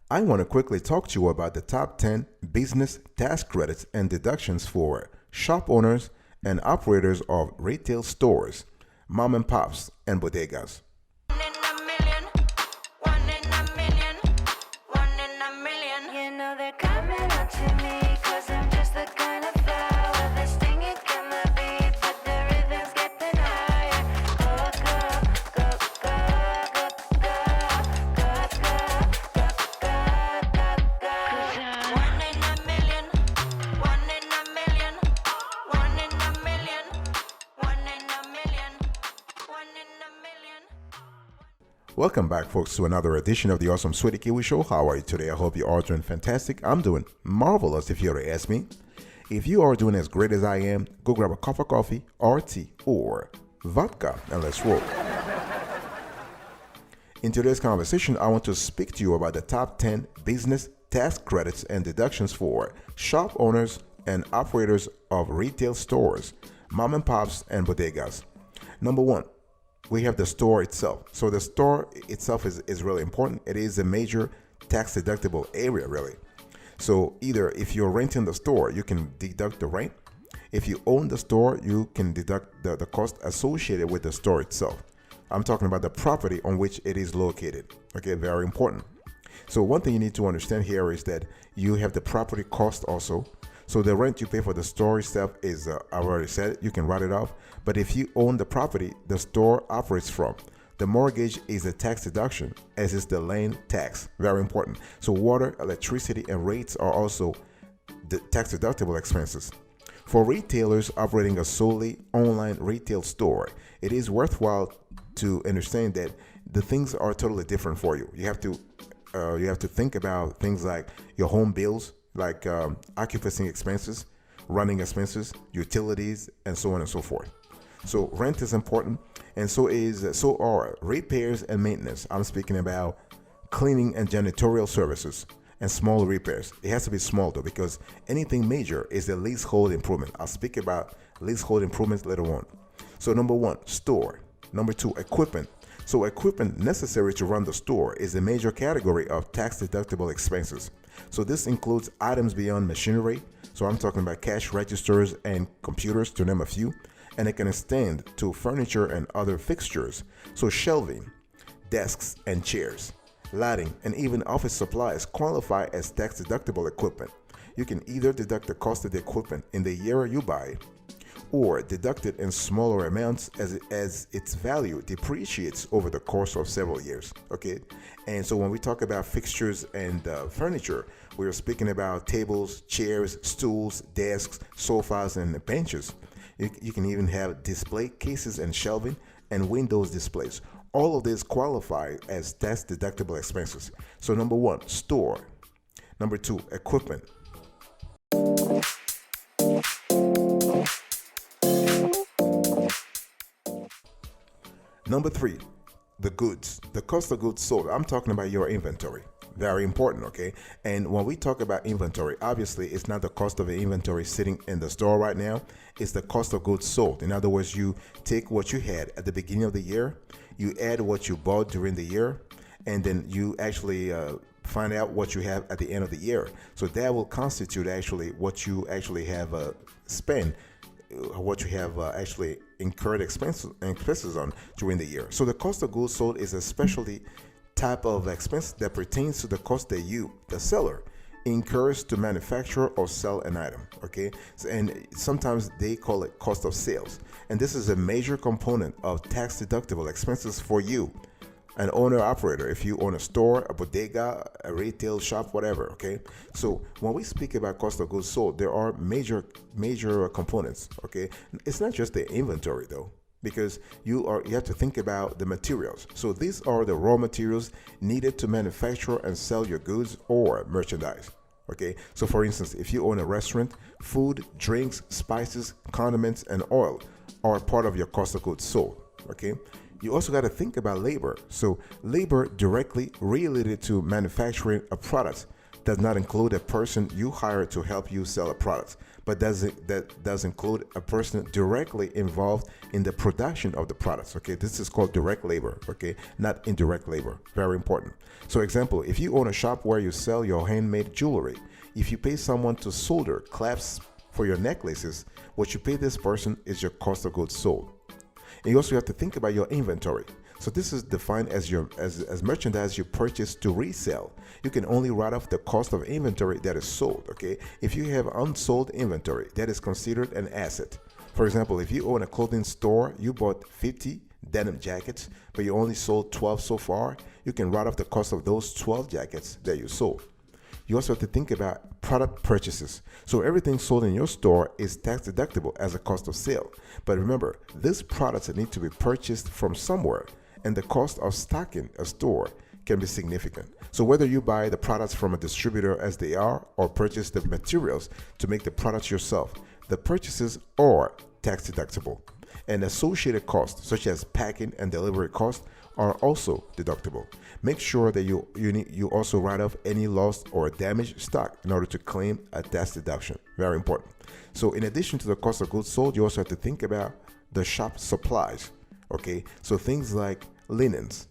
I want to quickly talk to you about the top 10 business tax credits and deductions for shop owners and operators of retail stores, mom and pops, and bodegas. One in a million, one in a million, one in a million. You know they're coming up to me, cause I'm just the kind of flower that's stinging from the beat, but the rhythm's getting higher. Go, go, go, go, go, go, go, go, go, go, go. One in a million, one in a million, one in a million, one in a million, one in a million. Welcome back, folks, to another edition of the Awesome Sweetie Kiwi Show. How are you today? I hope you are doing fantastic. I'm doing marvelous, if you were to ask me. If you are doing as great as I am, go grab a cup of coffee, or tea, or vodka, and let's roll. In today's conversation, I want to speak to you about the top 10 business tax credits and deductions for shop owners and operators of retail stores, mom and pops, and bodegas. Number one, we have the store itself. So the store itself is really important. It is a major tax deductible area, really. So either if you're renting the store, you can deduct the rent. If you own the store, you can deduct the cost associated with the store itself. I'm talking about the property on which it is located. Okay, very important. So one thing you need to understand here is that you have the property cost also. So the rent you pay for the store itself is, I already said it, you can write it off. But if you own the property the store operates from, the mortgage is a tax deduction, as is the land tax. Very important. So water, electricity, and rates are also the tax deductible expenses. For retailers operating a solely online retail store, it is worthwhile to understand that the things are totally different for you. You have to think about things like your home bills, like occupancy expenses, running expenses, utilities, and so on and so forth. So rent is important, and so are repairs and maintenance. I'm speaking about cleaning and janitorial services and small repairs. It has to be small though, because anything major is a leasehold improvement. I'll speak about leasehold improvements later on. So number one, store. Number two, equipment. So equipment necessary to run the store is a major category of tax deductible expenses. So this includes items beyond machinery. So I'm talking about cash registers and computers, to name a few. And it can extend to furniture and other fixtures. So shelving, desks and chairs, lighting, and even office supplies qualify as tax deductible equipment. You can either deduct the cost of the equipment in the year you buy it, or deduct it in smaller amounts as its value depreciates over the course of several years. Okay, and so when we talk about fixtures and furniture, we are speaking about tables, chairs, stools, desks, sofas, and benches. You can even have display cases and shelving and windows displays. All of these qualify as tax deductible expenses. So number one, store. Number two, equipment. Number three, the goods, the cost of goods sold. I'm talking about your inventory. Very important, okay? And when we talk about inventory, obviously it's not the cost of the inventory sitting in the store right now. It's the cost of goods sold. In other words, you take what you had at the beginning of the year, you add what you bought during the year, and then you actually find out what you have at the end of the year. So that will constitute actually what you actually have spent, what you have actually incurred expenses on during the year. So the cost of goods sold is a specialty type of expense that pertains to the cost that you, the seller, incurs to manufacture or sell an item. Okay, and sometimes they call it cost of sales, and this is a major component of tax deductible expenses for you, an owner operator. If you own a store, a bodega, a retail shop, whatever. Okay, so when we speak about cost of goods sold, there are major components. Okay, it's not just the inventory though, because you have to think about the materials. So these are the raw materials needed to manufacture and sell your goods or merchandise. Okay, so for instance, if you own a restaurant, food, drinks, spices, condiments, and oil are part of your cost of goods sold. Okay, you also got to think about labor. So labor directly related to manufacturing a product does not include a person you hire to help you sell a product, but that does include a person directly involved in the production of the products. Okay, this is called direct labor. Okay, not indirect labor. Very important. So, example: if you own a shop where you sell your handmade jewelry, if you pay someone to solder clasps for your necklaces, what you pay this person is your cost of goods sold. And you also have to think about your inventory. So this is defined as as merchandise you purchase to resell. You can only write off the cost of inventory that is sold. Okay, if you have unsold inventory, that is considered an asset. For example, if you own a clothing store, you bought 50 denim jackets, but you only sold 12 so far, you can write off the cost of those 12 jackets that you sold. You also have to think about product purchases. So everything sold in your store is tax deductible as a cost of sale. But remember, these products need to be purchased from somewhere, and the cost of stocking a store can be significant. So whether you buy the products from a distributor as they are or purchase the materials to make the products yourself, the purchases are tax deductible. And associated costs such as packing and delivery costs are also deductible. Make sure that you also write off any lost or damaged stock in order to claim a tax deduction. Very important. So in addition to the cost of goods sold, you also have to think about the shop supplies. Okay, so things like linens,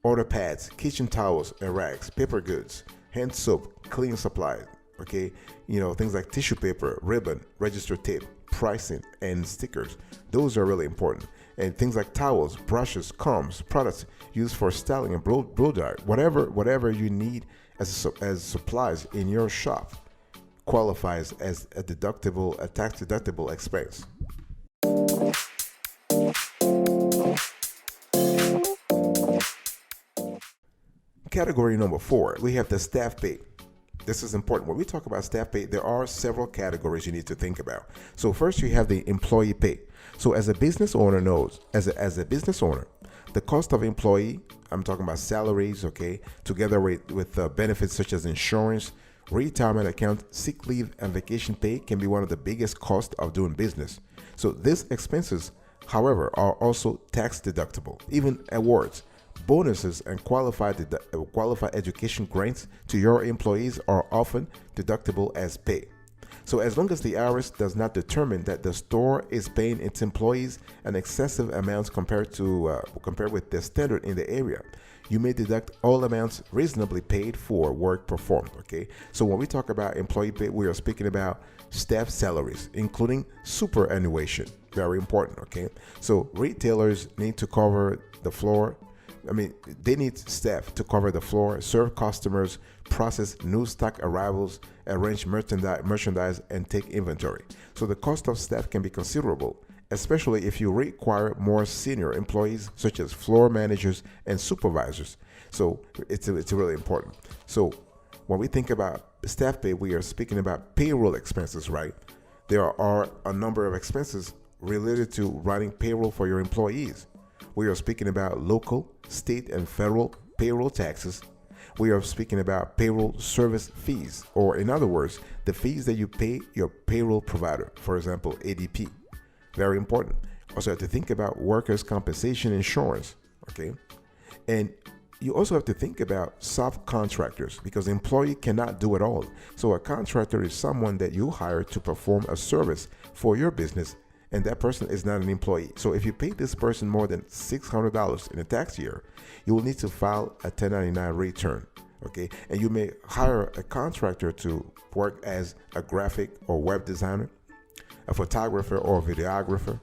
order pads, kitchen towels and rags, paper goods, hand soap, cleaning supplies. Okay, things like tissue paper, ribbon, register tape, pricing, and stickers. Those are really important. And things like towels, brushes, combs, products used for styling and blow dry, whatever you need as supplies in your shop qualifies as a tax deductible expense. Category number 4, we have the staff pay. This is important. When we talk about staff pay, there are several categories you need to think about. So first you have the employee pay. So as a business owner knows, as a business owner, the cost of employee, I'm talking about salaries, okay, together with benefits such as insurance, retirement account, sick leave, and vacation pay can be one of the biggest costs of doing business. So these expenses, however, are also tax deductible. Even awards, bonuses, and qualified education grants to your employees are often deductible as pay. So as long as the IRS does not determine that the store is paying its employees an excessive amount compared with the standard in the area, you may deduct all amounts reasonably paid for work performed. Okay, so when we talk about employee pay, we are speaking about staff salaries, including superannuation. Very important. Okay, so retailers need to cover the floor. They need staff to cover the floor, serve customers, process new stock arrivals, arrange merchandise, and take inventory. So the cost of staff can be considerable, especially if you require more senior employees such as floor managers and supervisors. So it's really important. So when we think about staff pay, we are speaking about payroll expenses, right? There are a number of expenses related to running payroll for your employees. We are speaking about local, state, and federal payroll taxes. We are speaking about payroll service fees, or in other words, the fees that you pay your payroll provider, for example, ADP. Very important. Also have to think about workers' compensation insurance, okay? And you also have to think about subcontractors, because the employee cannot do it all. So a contractor is someone that you hire to perform a service for your business, and that person is not an employee. So if you pay this person more than $600 in a tax year, you will need to file a 1099 return, okay? And you may hire a contractor to work as a graphic or web designer, a photographer or videographer,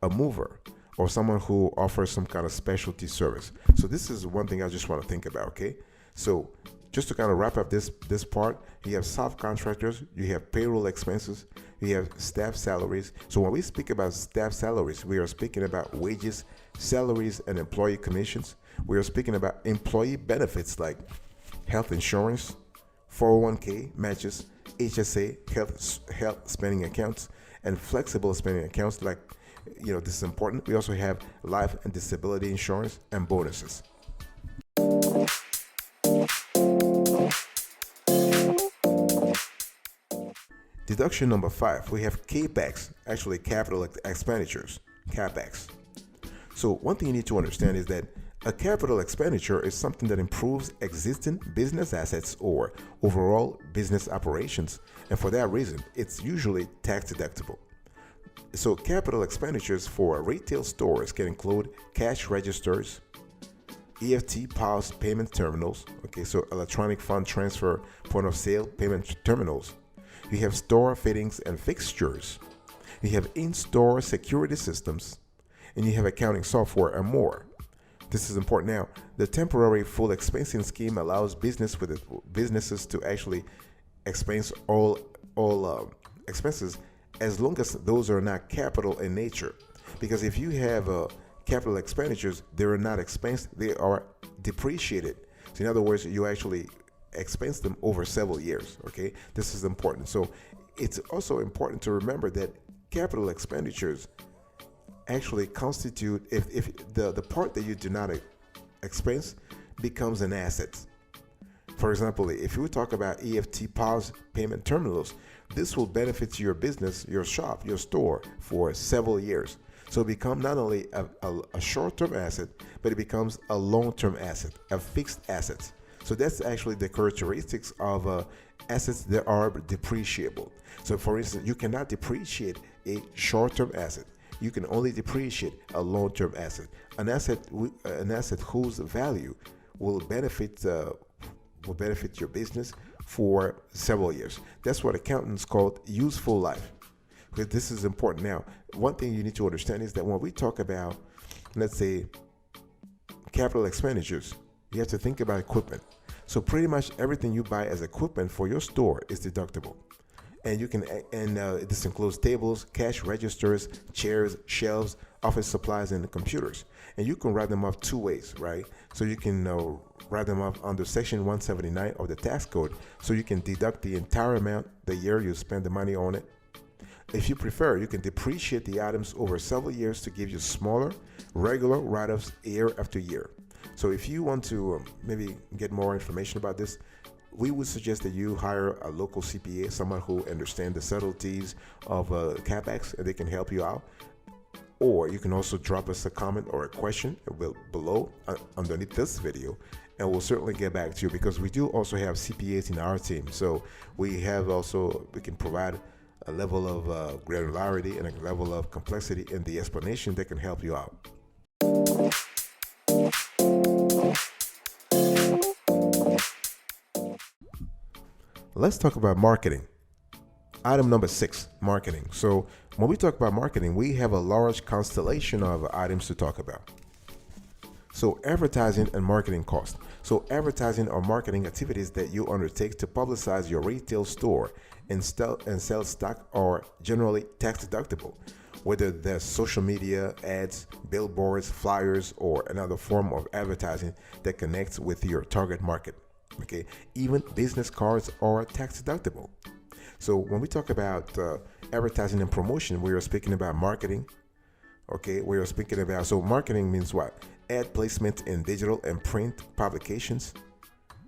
a mover, or someone who offers some kind of specialty service. So this is one thing I just want to think about, okay? So just to kind of wrap up this part, you have subcontractors, you have payroll expenses, you have staff salaries. So when we speak about staff salaries, we are speaking about wages, salaries, and employee commissions. We are speaking about employee benefits like health insurance, 401k matches, HSA, health spending accounts, and flexible spending accounts like, this is important. We also have life and disability insurance and bonuses. Deduction number 5, we have CAPEX, actually capital expenditures, CAPEX. So one thing you need to understand is that A capital expenditure is something that improves existing business assets or overall business operations, and for that reason, it's usually tax deductible. So, capital expenditures for retail stores can include cash registers, EFT POS payment terminals, okay, so electronic fund transfer point of sale payment terminals. You have store fittings and fixtures. You have in-store security systems, and you have accounting software and more. This is important now. The temporary full expensing scheme allows businesses to actually expense all expenses as long as those are not capital in nature. Because if you have capital expenditures, they are not expensed; they are depreciated. So in other words, you actually expense them over several years. Okay, this is important. So it's also important to remember that capital expenditures actually constitute, if the part that you do not expense becomes an asset. For example, if you talk about EFT POS payment terminals, this will benefit your business, your shop, your store for several years. So it becomes not only a short-term asset, but it becomes a long-term asset, a fixed asset. So that's actually the characteristics of assets that are depreciable. So for instance, you cannot depreciate a short-term asset. You can only depreciate a long-term asset. An asset whose value will benefit your business for several years. That's what accountants call useful life. Because this is important. Now, one thing you need to understand is that when we talk about, let's say, capital expenditures, you have to think about equipment. So pretty much everything you buy as equipment for your store is deductible. And you can, this includes tables, cash registers, chairs, shelves, office supplies, and computers. And you can write them up two ways, right? So you can write them up under Section 179 of the tax code, so you can deduct the entire amount the year you spend the money on it. If you prefer, you can depreciate the items over several years to give you smaller, regular write-offs year after year. So if you want to maybe get more information about this, we would suggest that you hire a local CPA, someone who understands the subtleties of CapEx, and they can help you out. Or you can also drop us a comment or a question below underneath this video, and we'll certainly get back to you, because we do also have CPAs in our team. So we can provide a level of granularity and a level of complexity in the explanation that can help you out. Let's talk about marketing. Item number 6, marketing. So when we talk about marketing, we have a large constellation of items to talk about. So advertising and marketing cost. So advertising or marketing activities that you undertake to publicize your retail store and sell stock are generally tax deductible, whether that's social media, ads, billboards, flyers, or another form of advertising that connects with your target market. Okay, even business cards are tax deductible. So when we talk about advertising and promotion, we are speaking about marketing. Okay, we are speaking about, so marketing means what? Ad placement in digital and print publications,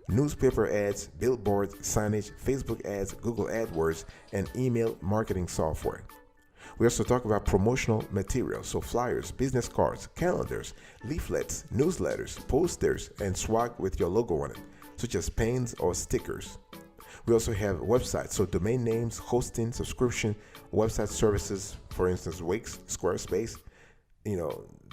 newspaper ads, billboards, signage, Facebook ads, Google AdWords, and email marketing software. We also talk about promotional materials, so flyers, business cards, calendars, leaflets, newsletters, posters, and swag with your logo on it, such as pins or stickers. We also have websites, so domain names, hosting, subscription, website services, for instance, Wix, Squarespace,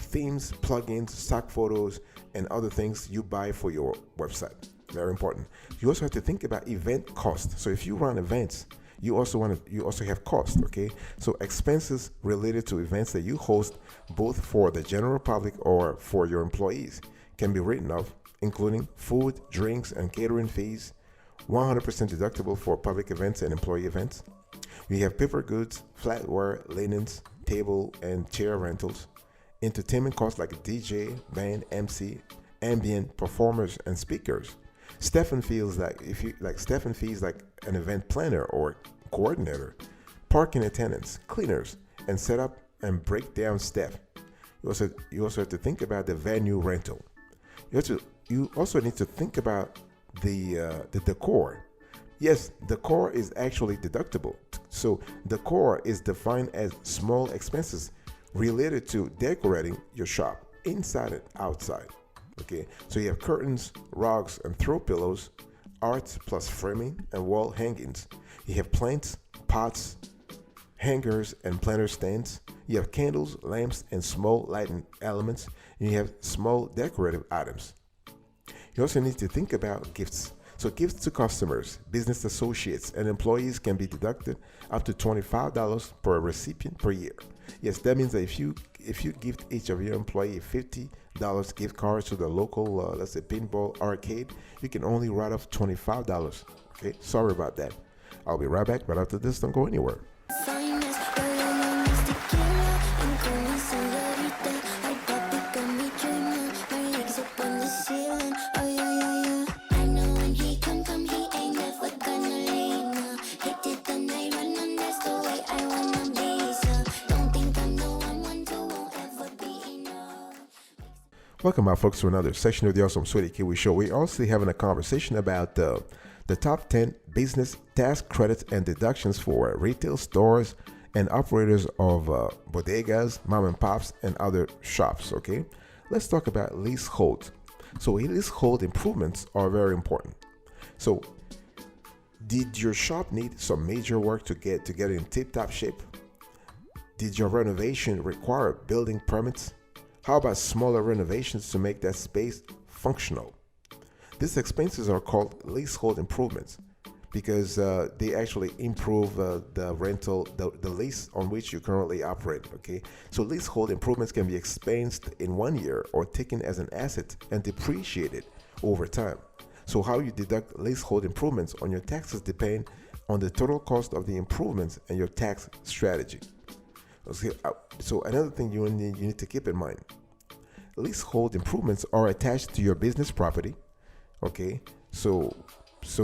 themes, plugins, stock photos, and other things you buy for your website. Very important. You also have to think about event cost. So if you run events, you also have cost, okay? So expenses related to events that you host, both for the general public or for your employees, can be written off, including food, drinks, and catering fees, 100% deductible for public events and employee events. We have paper goods, flatware, linens, table and chair rentals, entertainment costs like DJ, band, MC, ambient performers, and speakers. Staffing fees like an event planner or coordinator, parking attendants, cleaners, and setup and breakdown staff. You also have to think about the venue rental. You also need to think about the decor. Yes, decor is actually deductible. So decor is defined as small expenses related to decorating your shop inside and outside. Okay, so you have curtains, rugs, and throw pillows, art plus framing and wall hangings. You have plants, pots, hangers, and planter stands. You have candles, lamps, and small lighting elements. And you have small decorative items. You also need to think about gifts. So gifts to customers, business associates, and employees can be deducted up to $25 per recipient per year. Yes, that means that if you gift each of your employee $50 gift cards to the local, let's say, pinball arcade, you can only write off $25. Okay, sorry about that. I'll be right back, but after this, don't go anywhere. Welcome back, folks, to another section of the Awesome Sweetie Kiwi Show. We're also having a conversation about the top 10 business tax credits and deductions for retail stores and operators of bodegas, mom and pops, and other shops. Okay, let's talk about leasehold. So leasehold improvements are very important. So, did your shop need some major work to get in tip-top shape? Did your renovation require building permits? How about smaller renovations to make that space functional? These expenses are called leasehold improvements because they actually improve the rental, the lease on which you currently operate. Okay, so leasehold improvements can be expensed in 1 year or taken as an asset and depreciated over time. So how you deduct leasehold improvements on your taxes depend on the total cost of the improvements and your tax strategy. Okay, so another thing you need to keep in mind: leasehold improvements are attached to your business property. Okay, so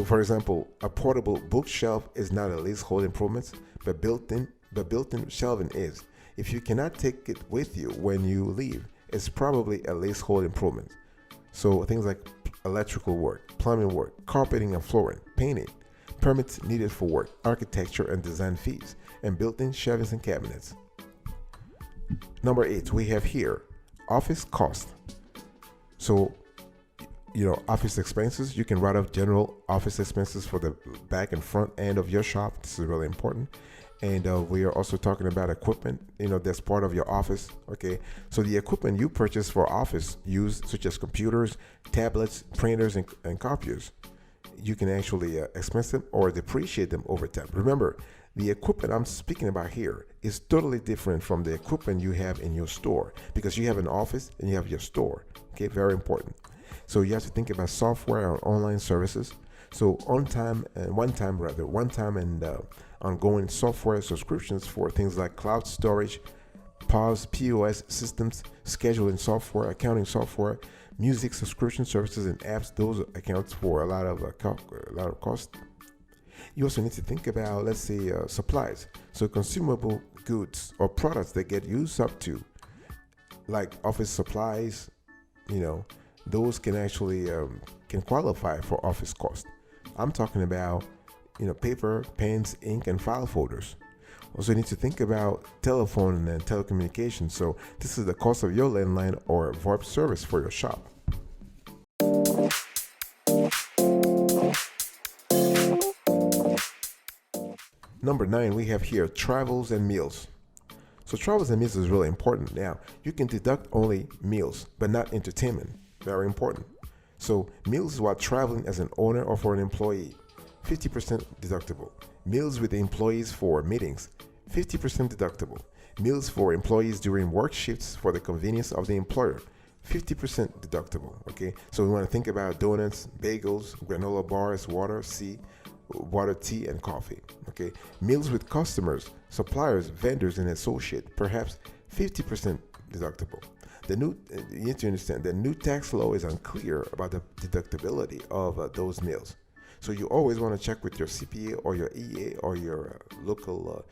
for example, a portable bookshelf is not a leasehold improvement, but built-in shelving is. If you cannot take it with you when you leave, it's probably a leasehold improvement. So things like electrical work, plumbing work, carpeting and flooring, painting, permits needed for work, architecture and design fees, and built-in shelvings and cabinets. Number 8, we have here office cost. So, office expenses, you can write off general office expenses for the back and front end of your shop. This is really important. And we are also talking about equipment, that's part of your office. Okay, so the equipment you purchase for office use, such as computers, tablets, printers, and copiers, you can actually expense them or depreciate them over time. Remember, the equipment I'm speaking about here is totally different from the equipment you have in your store, because you have an office and you have your store. Okay, very important. So you have to think about software or online services. So one-time and ongoing software subscriptions for things like cloud storage, POS systems, scheduling software, accounting software, music subscription services, and apps. Those accounts for a lot of cost. You also need to think about, let's say, supplies. So consumable goods or products that get used up to, like office supplies, those can actually can qualify for office cost. I'm talking about, paper, pens, ink, and file folders. Also, you need to think about telephone and telecommunications. So this is the cost of your landline or VoIP service for your shop. Number 9, we have here travels and meals. So travels and meals is really important. Now, you can deduct only meals, but not entertainment. Very important. So meals while traveling as an owner or for an employee, 50% deductible. Meals with the employees for meetings, 50% deductible. Meals for employees during work shifts for the convenience of the employer, 50% deductible. Okay, so we want to think about donuts, bagels, granola bars, water, tea, and coffee. Okay, meals with customers, suppliers, vendors, and associates, perhaps 50% deductible. You need to understand the new tax law is unclear about the deductibility of those meals. So you always want to check with your CPA or your EA or your local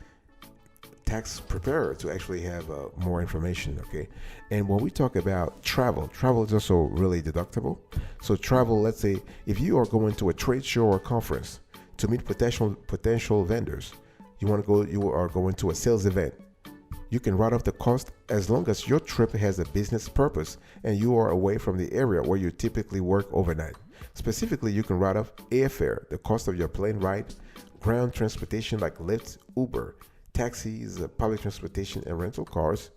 tax preparer to actually have more information. Okay, and when we talk about travel is also really deductible. So travel, let's say if you are going to a trade show or conference to meet potential vendors, you are going to a sales event, You can write off the cost as long as your trip has a business purpose and you are away from the area where you typically work overnight. Specifically, you can write off airfare, the cost of your plane ride, ground transportation like Lyft, Uber, taxis, public transportation, and rental cars,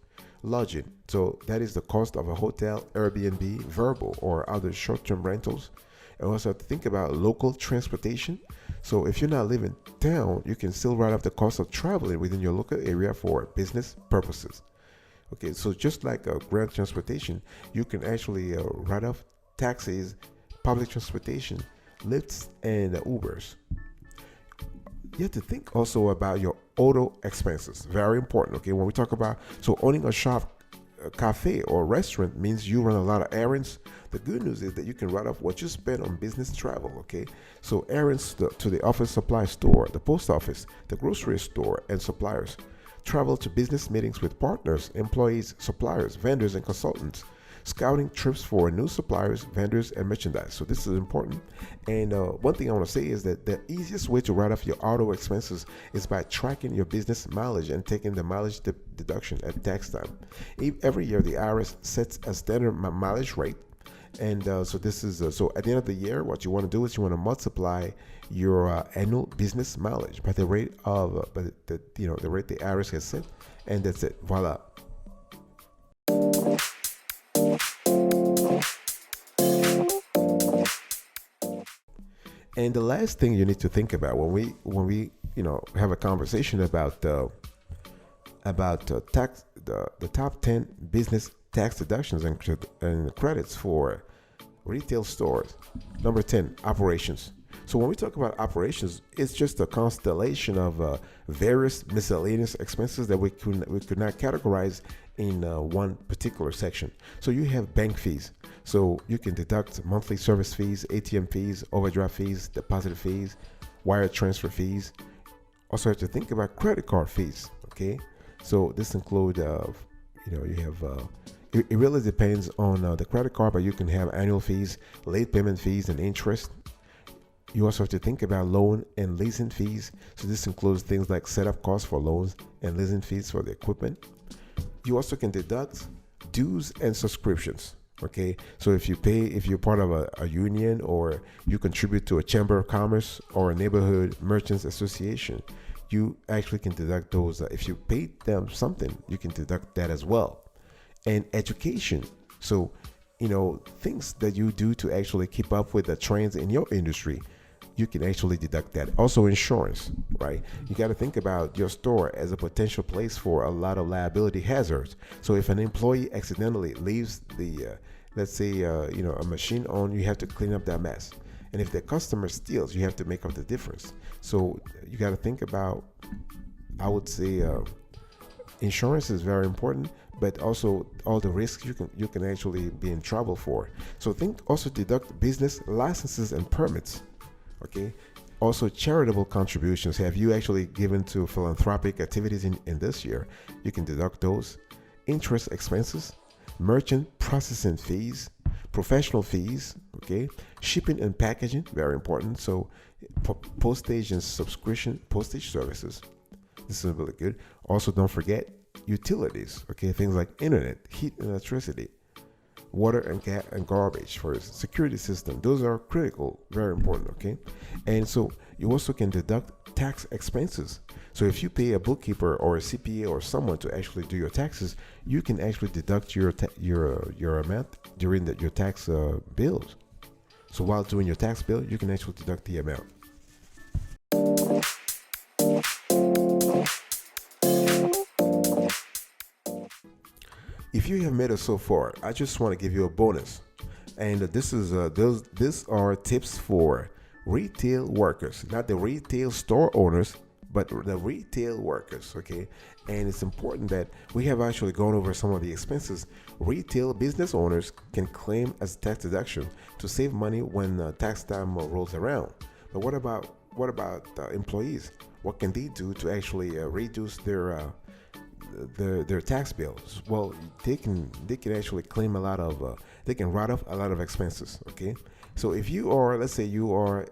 lodging. So that is the cost of a hotel, Airbnb, Vrbo, or other short-term rentals. And also have to think about local transportation. So if you're not living town, you can still write off the cost of traveling within your local area for business purposes. Okay, so just like ground transportation, you can actually write off taxis, public transportation, Lyfts, and Ubers. You have to think also about your auto expenses. Very important. Okay, when we talk about owning a shop, a cafe, or restaurant means you run a lot of errands. The good news is that you can write off what you spend on business travel. Okay, so errands to the office supply store, the post office, the grocery store, and suppliers. Travel to business meetings with partners, employees, suppliers, vendors, and consultants. Scouting trips for new suppliers, vendors, and merchandise. So this is important. And one thing I want to say is that the easiest way to write off your auto expenses is by tracking your business mileage and taking the mileage deduction at tax time. Every year, the IRS sets a standard mileage rate. And so this is so at the end of the year, what you want to do is you want to multiply your annual business mileage by the rate of the rate the IRS has set, and that's it. Voila. And the last thing you need to think about when we have a conversation about tax, the top 10 business tax deductions and credits for retail stores. Number 10, operations. So when we talk about operations, it's just a constellation of various miscellaneous expenses that we could not categorize in one particular section. So you have bank fees. So you can deduct monthly service fees, ATM fees, overdraft fees, deposit fees, wire transfer fees. Also have to think about credit card fees. Okay, so this include you have it really depends on the credit card, but you can have annual fees, late payment fees, and interest. You also have to think about loan and leasing fees. So this includes things like setup costs for loans and leasing fees for the equipment. You also can deduct dues and subscriptions. Okay, so if you're part of a union, or you contribute to a chamber of commerce or a neighborhood merchants association, you actually can deduct those. If you paid them something, you can deduct that as well. And education, so things that you do to actually keep up with the trends in your industry, you can actually deduct that. Also insurance, right? You got to think about your store as a potential place for a lot of liability hazards. So if an employee accidentally leaves the let's say a machine on, you have to clean up that mess. And if the customer steals, you have to make up the difference. So you got to think about, I would say, insurance is very important, but also all the risks you can actually be in trouble for. So also deduct business licenses and permits. Okay, also charitable contributions. Have you actually given to philanthropic activities in this year? You can deduct those. Interest expenses, merchant processing fees, professional fees. Okay, shipping and packaging, very important. So postage and subscription postage services. This is really good. Also, don't forget utilities. Okay, things like internet, heat and electricity, water and garbage for security system. Those are critical, very important. Okay, and so you also can deduct tax expenses. So if you pay a bookkeeper or a CPA or someone to actually do your taxes, you can actually deduct your amount during your tax bills. So while doing your tax bill, you can actually deduct the amount. If you have made it so far, I just want to give you a bonus, and these are tips for retail workers, not the retail store owners, but the retail workers. Okay, and it's important that we have actually gone over some of the expenses retail business owners can claim as tax deduction to save money when tax time rolls around. But what about employees? What can they do to actually reduce their tax bills? Well, they can actually claim a lot of they can write off a lot of expenses. Okay, so if you are, let's say you are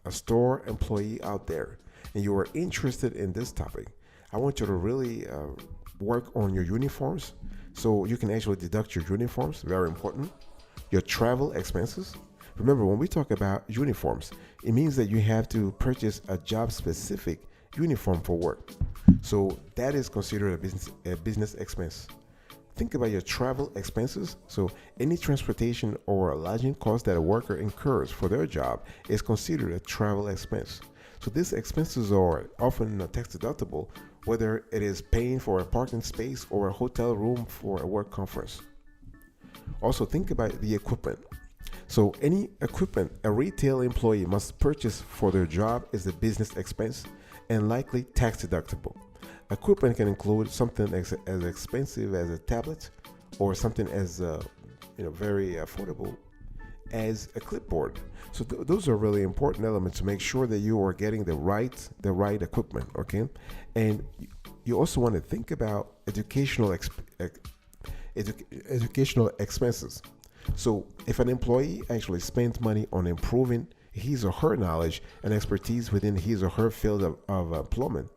a store employee out there and you are interested in this topic, I want you to really work on your uniforms. So you can actually deduct your uniforms, very important. Your travel expenses. Remember, when we talk about uniforms, it means that you have to purchase a job specific uniform for work. So that is considered a business expense. Think about your travel expenses. So any transportation or lodging cost that a worker incurs for their job is considered a travel expense. So these expenses are often tax deductible, whether it is paying for a parking space or a hotel room for a work conference. Also, think about the equipment. So any equipment a retail employee must purchase for their job is a business expense and likely tax deductible. Equipment can include something as expensive as a tablet or something as very affordable as a clipboard. So those are really important elements to make sure that you are getting the right equipment. Okay, and you also want to think about educational expenses. So if an employee actually spends money on improving his or her knowledge and expertise within his or her field of employment,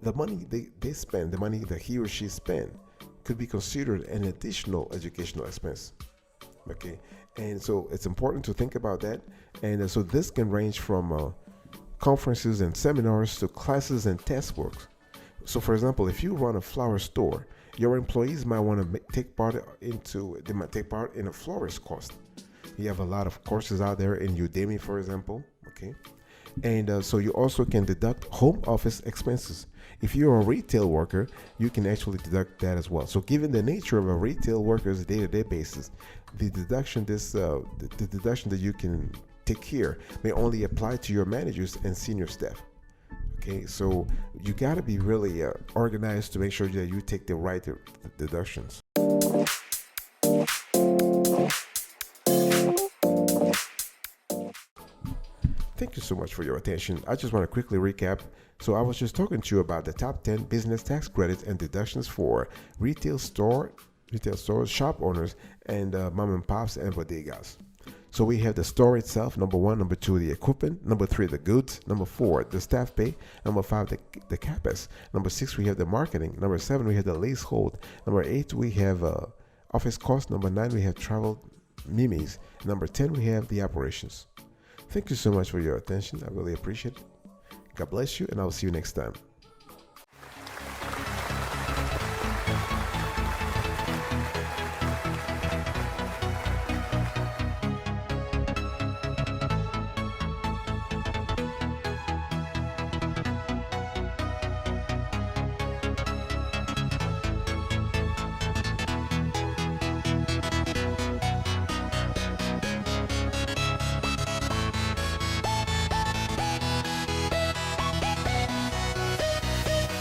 the money they spend, the money that he or she spend, could be considered an additional educational expense. Okay, and so it's important to think about that. And so this can range from conferences and seminars to classes and test works. So, for example, if you run a flower store, your employees might want to take part in a florist course. You have a lot of courses out there in Udemy, for example. Okay, and so you also can deduct home office expenses. If you're a retail worker, you can actually deduct that as well. So, given the nature of a retail worker's day-to-day basis, the deduction that you can take here may only apply to your managers and senior staff. Okay, so you got to be really organized to make sure that you take the right deductions. Thank you so much for your attention. I just want to quickly recap. So I was just talking to you about the top 10 business tax credits and deductions for retail stores, shop owners, and mom and pops and bodegas. So we have the store itself, number 1. Number 2, the equipment. Number 3, the goods. Number 4, the staff pay. Number 5, the CapEx. Number 6, we have the marketing. Number 7, we have the leasehold. Number 8, we have office costs. Number 9, we have travel mimis. Number 10, we have the operations. Thank you so much for your attention. I really appreciate it. God bless you, and I'll see you next time.